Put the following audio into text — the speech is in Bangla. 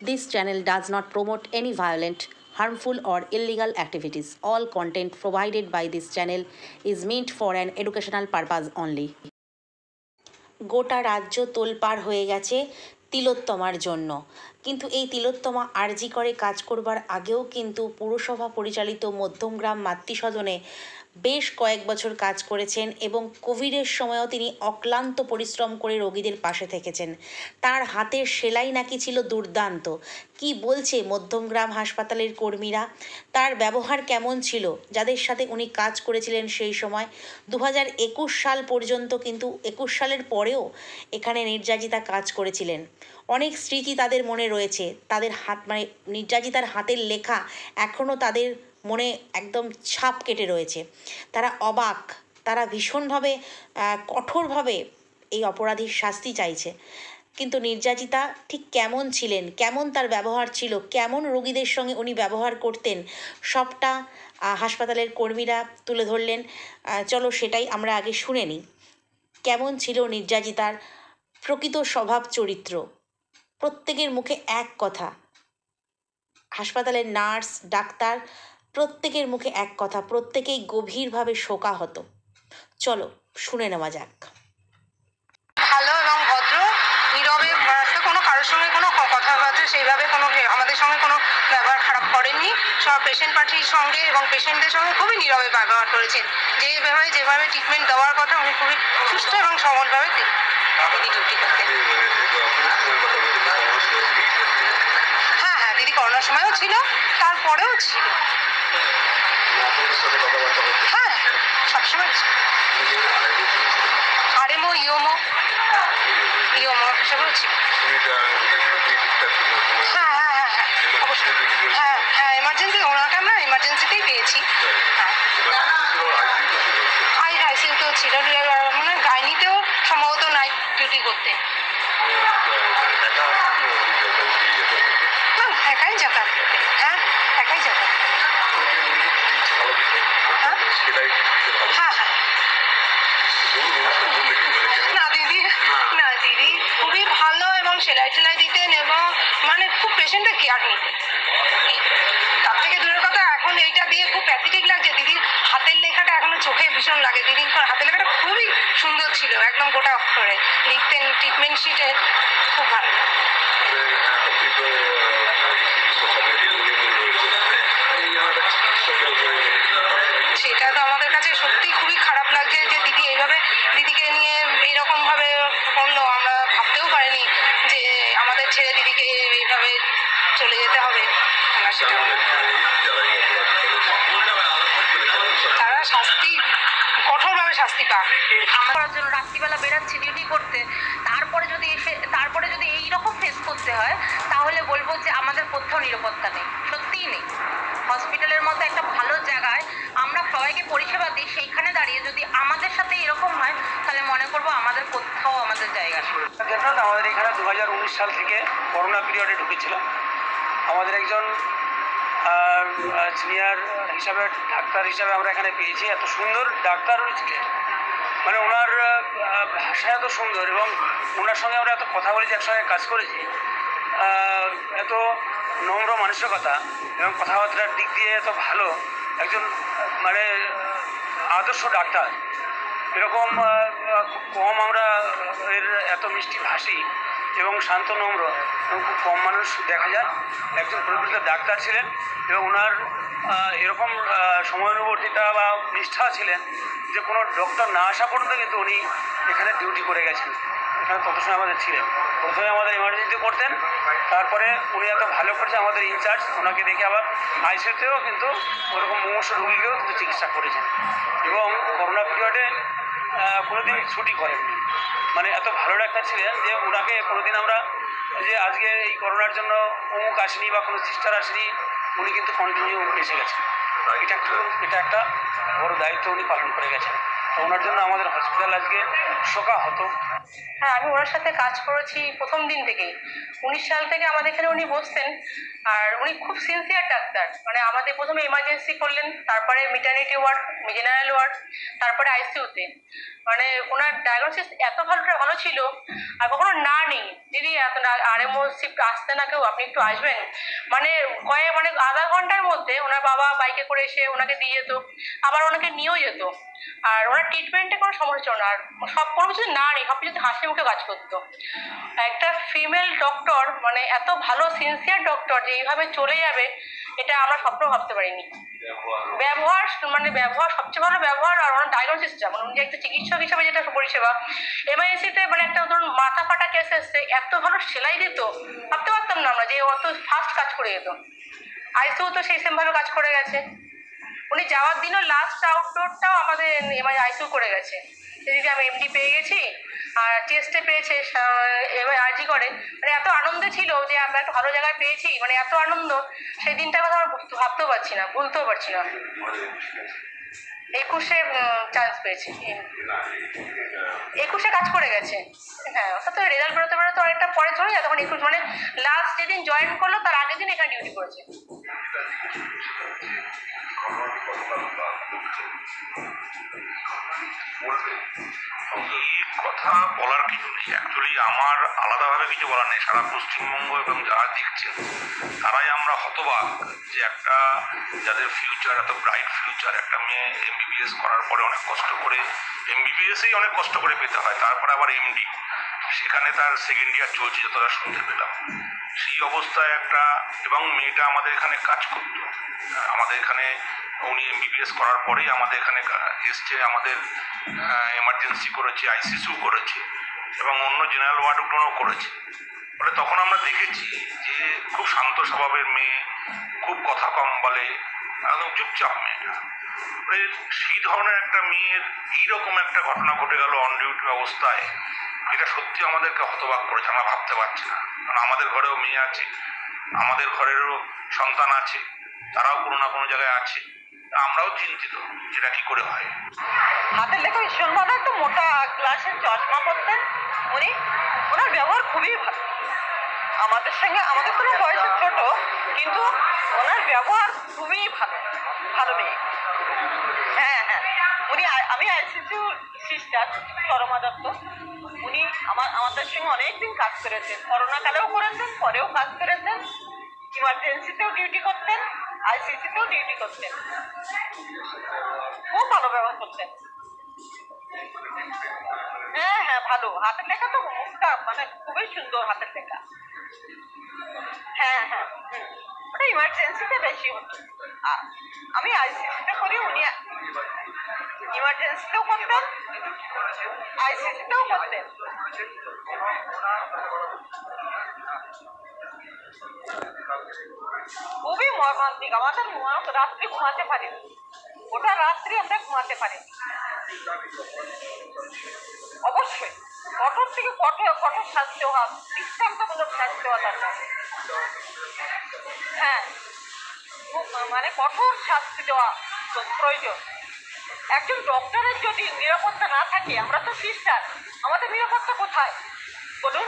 This channel does not promote any violent, harmful, or illegal activities. All content provided by this channel is meant for an educational purpose only. গোটা রাজ্য তোলপাড় হয়ে গেছে তিলোত্তমার জন্য, কিন্তু এই তিলোত্তমা আরজি করে কাজ করবার আগেও কিন্তু পুরসভা পরিচালিত মধ্যমগ্রাম মাতৃসদনে বেশ কয়েক বছর কাজ করেছেন এবং কোভিডের সময়ও তিনি অক্লান্ত পরিশ্রম করে রোগীদের পাশে থেকেছেন। তার হাতের সেলাই নাকি ছিল দুর্দান্ত। কি বলছে মধ্যমগ্রাম হাসপাতালের কর্মীরা? তার ব্যবহার কেমন ছিল যাদের সাথে উনি কাজ করেছিলেন সেই সময়? 2021 সাল পর্যন্ত, কিন্তু 21 সালের পরেও এখানে নির্যাতিতা কাজ করেছিলেন। অনেক স্মৃতি তাদের মনে রয়েছে। তাদের হাত মানে নির্যাতিতার হাতের লেখা এখনও তাদের মনে একদম ছাপ কেটে রয়েছে। তারা অবাক, তারা ভীষণভাবে কঠোরভাবে এই অপরাধীর শাস্তি চাইছে। কিন্তু নির্যাতিতা ঠিক কেমন ছিলেন, কেমন তার ব্যবহার ছিল, কেমন রোগীদের সঙ্গে উনি ব্যবহার করতেন, সবটা হাসপাতালের কর্মীরা তুলে ধরলেন। চলো সেটাই আমরা আগে শুনে নিই। কেমন ছিল নির্যাতিতার প্রকৃত স্বভাব চরিত্র? প্রত্যেকের মুখে এক কথা, হাসপাতালের নার্স, ডাক্তার প্রত্যেকের মুখে এক কথা, প্রত্যেকেই গভীরভাবে শোকাহত। চলো শুনে নেওয়া যাক। ভালো এবং ভদ্র, নীরবে, কোনো কারোর সঙ্গে কোনো কথাবার্তা সেইভাবে কোনো আমাদের সঙ্গে কোনো ব্যবহার খারাপ করেননি। সব পেশেন্ট পার্টির সঙ্গে এবং পেশেন্টদের সঙ্গে খুবই নীরবে ব্যবহার করেছেন। যেভাবে ট্রিটমেন্ট দেওয়ার কথা উনি খুবই সুস্থ এবং সবলভাবে তিনি ডিউটি করতেন। হ্যাঁ, দিদি করোনার সময়ও ছিল, তারপরেও ছিল। হ্যাঁ, সবসময় ছিল। আরএমও, ইওমো সেগুলো ছিল। হ্যাঁ, এমার্জেন্সি ওনাকে আমরা এমার্জেন্সিতেই পেয়েছি। আইসিইউতেও ছিল, মানে গাইনিতেও সম্ভবত নাইট ডিউটি করতেন। একাই যাতায়াত করতেন। হ্যাঁ, একাই যাতায়াত। হ্যাঁ, না দিদি খুবই ভালো এবং সেলাই টেলাই দিতেন এবং মানে খুব পেশেন্টের কেয়ার নিতেন। তার থেকে দূরের কথা, এখন এইটা দিয়ে খুব প্যাথেটিক লাগছে। দিদির হাতের লেখাটা এখনো চোখে ভীষণ লাগে। দিদির হাতের লেখাটা খুবই সুন্দর ছিল, একদম গোটা অক্ষরে লিখতেন, ট্রিটমেন্ট শিটে খুব ভালো। সেটা তো আমাদের কাছে সত্যি খুবই খারাপ লাগছে যে দিদি এইভাবে দিদিকে নিয়ে এইরকমভাবে করলো। আমরা ভাবতেও পারিনি যে আমাদের ছেড়ে দিদিকে এইভাবে চলে যেতে হবে। তারা কঠোরভাবে শাস্তি পাক। আমার জন্য রাত্রিবেলা বেরাচ্ছি ডিউটি করতে, তারপরে যদি এইরকম ফেস করতে হয়, তাহলে বলবো যে আমাদের কোথাও নিরাপত্তা নেই, সত্যিই নেই। হসপিটালের মতো একটা ভালো জায়গায় আমরা সবাইকে পরিষেবা দিই, সেইখানে দাঁড়িয়ে যদি আমাদের সাথে এরকম হয়, তাহলে মনে করবো আমাদের কোথাও আমাদের জায়গা নেই। আমাদের এখানে 2019 সাল থেকে করোনা পিরিয়ডে ঢুকেছিলাম। আমাদের একজন সিনিয়র হিসাবে, ডাক্তার হিসাবে আমরা এখানে পেয়েছি। এত সুন্দর ডাক্তার ছিলেন, মানে ওনার ভাষা এত সুন্দর এবং ওনার সঙ্গে আমরা এত কথা বলেছি, একসঙ্গে কাজ করেছি। এত নম্র মানসিকতা এবং কথাবার্তার দিক দিয়ে এত ভালো একজন, মানে আদর্শ ডাক্তার। এরকম খুব কম আমরা এর এত মিষ্টি ভাষী এবং শান্ত নম্র এবং খুব কম মানুষ দেখা যায়। একজন প্রকৃত ডাক্তার ছিলেন এবং ওনার এরকম সময়ানুবর্তিতা বা নিষ্ঠা ছিলেন যে কোনো ডক্টর না আসা পর্যন্ত কিন্তু উনি এখানে ডিউটি করে গেছেন। এখানে তত সময় আমাদের ছিলেন। প্রথমে আমাদের এমার্জেন্সি করতেন, তারপরে উনি এত ভালো করেছে আমাদের ইনচার্জ, ওনাকে দেখে আবার আইসিইউতেও কিন্তু ওরকম মুমূর্ষু রোগীকেও কিন্তু চিকিৎসা করেছেন এবং করোনা পিরিয়ডে কোনোদিন ছুটি করেননি। মানে এত ভালো ডাক্তার ছিলেন যে ওনাকে কোনোদিন আমরা যে আজকে এই করোনার জন্য অমুক আসেনি বা কোনো সিস্টার আসেনি, উনি কিন্তু কন্টিনিউ এসে গেছেন। এটা একটা বড় দায়িত্ব উনি পালন করে গেছেন তো ওনার জন্য আমাদের হসপিটাল আজকে শোকাহত। হ্যাঁ, আমি ওনার সাথে কাজ করেছি প্রথম দিন থেকেই। 19 সাল থেকে আমাদের এখানে উনি বসতেন, আর উনি খুব সিনসিয়ার ডাক্তার। মানে আমাদের প্রথমে এমার্জেন্সি করলেন, তারপরে মিটারনিটি ওয়ার্ড, জেনারেল ওয়ার্ড, তারপরে আইসিইউতে। মানে ওনার ডায়াগনোসিস এত ভালো ছিল, আর কখনো না নেই দিদি এত আরএমও শিফট আসতে না কেউ, আপনি একটু আসবেন। মানে আধা ঘন্টার মধ্যে ওনার বাবা বাইকে করে এসে ওনাকে দিয়ে যেত, আবার ওনাকে নিয়েও যেত। আর ওনার ট্রিটমেন্টে কোনো সমস্যা ছিল না, আর কোনো কিছু না নেই, সব কিছু হাসি মুখে কাজ করতো। একটা ফিমেল ডক্টর, মানে এত ভালো সিনসিয়ার ডক্টর যে এইভাবে চলে যাবে, এটা আমরা স্বপ্ন ভাবতে পারিনি। ব্যবহার সবচেয়ে ভালো ব্যবহার, আর ওনার ডায়াগনোসিসটা, মানে উনি একটা চিকিৎসক হিসেবে যেটা পরিষেবা, এমআইসিতে মানে একটা ধরুন মাথা ফাটা কেস এসছে, এত ভালো সেলাই দিত, ভাবতে পারতাম না আমরা যে অত ফাস্ট কাজ করে যেত। আইসিইউ তো সেই সেমভাবে কাজ করে গেছে। উনি যাওয়ার দিনও লাস্ট আউটডোরটাও আমাদের আইসিইউ করে গেছে। সেদিকে আমি এমডি পেয়ে গেছি, আর চেস্টে পেয়েছে আরজি করে। মানে এত আনন্দে ছিল যে আমরা একটা ভালো জায়গায় পেয়েছি, মানে এত আনন্দ, সেই দিনটার কথা আমরা ভাবতেও পারছি না, ভুলতেও পারছি না। 21-এ চান্স পেয়েছি, 21-এ কাজ করে গেছে। হ্যাঁ, অর্থাৎ রেজাল্ট বেরোতে অনেকটা পরে চলে যায়, তখন 21 মানে লাস্ট যেদিন জয়েন করলো তার আগের দিন এখানে ডিউটি করেছে। কথা বলার কিছু নেই, অ্যাকচুয়ালি আমার আলাদাভাবে কিছু বলার নেই। সারা পশ্চিমবঙ্গ এবং যারা দেখছেন তারাই আমরা হতবাক যে একটা যাদের ফিউচার, এত ব্রাইট ফিউচার, একটা মেয়ে এমবিবিএস করার পরে অনেক কষ্ট করে, এমবিবিএসেই অনেক কষ্ট করে পেতে হয়, তারপরে আবার এমডি, সেখানে তার সেকেন্ড ইয়ার চলছে যতটা শুনতে পেলাম। সেই অবস্থায় একটা, এবং মেয়েটা আমাদের এখানে কাজ করতো, আমাদের এখানে উনি এমবিবিএস করার পরেই আমাদের এখানে এসছে, আমাদের এমার্জেন্সি করেছে, আইসিইউ করেছে এবং অন্য জেনারেল ওয়ার্ডগুলোও করেছে। ফলে তখন আমরা দেখেছি যে খুব শান্ত স্বভাবের মেয়ে, খুব কথা কম বলে, একদম চুপচাপ মেয়েটা। সেই ধরনের একটা মেয়ের এইরকম একটা ঘটনা ঘটে গেল অন ডিউটি অবস্থায়, এটা সত্যি আমাদেরকে হতবাক করেছে। আমরা ভাবতে পারছি না, কারণ আমাদের ঘরেও মেয়ে আছে, আমাদের ঘরেরও সন্তান আছে, তারাও কোনো না কোনো জায়গায় আছে, আমরাও চিন্তিত যেটা কি করে হয়। হাতের লেখা ভীষণ ভালো, একটা মোটা গ্লাসের চশমা পরতেন উনি। ওনার ব্যবহার খুবই ভালো আমাদের সঙ্গে, আমাদের কোনো বয়সে ছোট, কিন্তু ওনার ব্যবহার খুবই ভালো মেয়ে। হ্যাঁ, উনি, আমি আইসিইউ সিস্টার শর্মা দত্ত। উনি আমাদের সঙ্গে অনেকদিন কাজ করেছেন, করোনাকালেও করেছেন, পরেও কাজ করেছেন, ইমার্জেন্সিতেও ডিউটি করতেন, আইসিইউতেও ডিউটি করতেন। খুব ভালো ব্যবহার করতেন। হ্যাঁ, ভালো। হাতের লেখা তো মুখটা মানে খুবই সুন্দর হাতের লেখা। হ্যাঁ, ওটা ইমার্জেন্সিতে বেশি হতো। আমি আইসিইউতে করি, উনি ইমার্জেন্সিতেও করতেন, আইসিইউতেও করতেন। খুবই মর্মান্তিক। আমাদের রাত্রি ঘুমাতে পারিনি, ওটা রাত্রি আমরা ঘুমাতে পারিনি। অবশ্যই কঠোর থেকে কঠোর শাস্তি হওয়া, দৃষ্টান্তমূলক শাস্তি হওয়া দরকার। হ্যাঁ, মানে কঠোর শাস্তি দেওয়া প্রয়োজন। একজন ডক্টরের যদি নিরাপত্তা না থাকে, আমরা তো সিস্টার, আমাদের নিরাপত্তা কোথায় বলুন?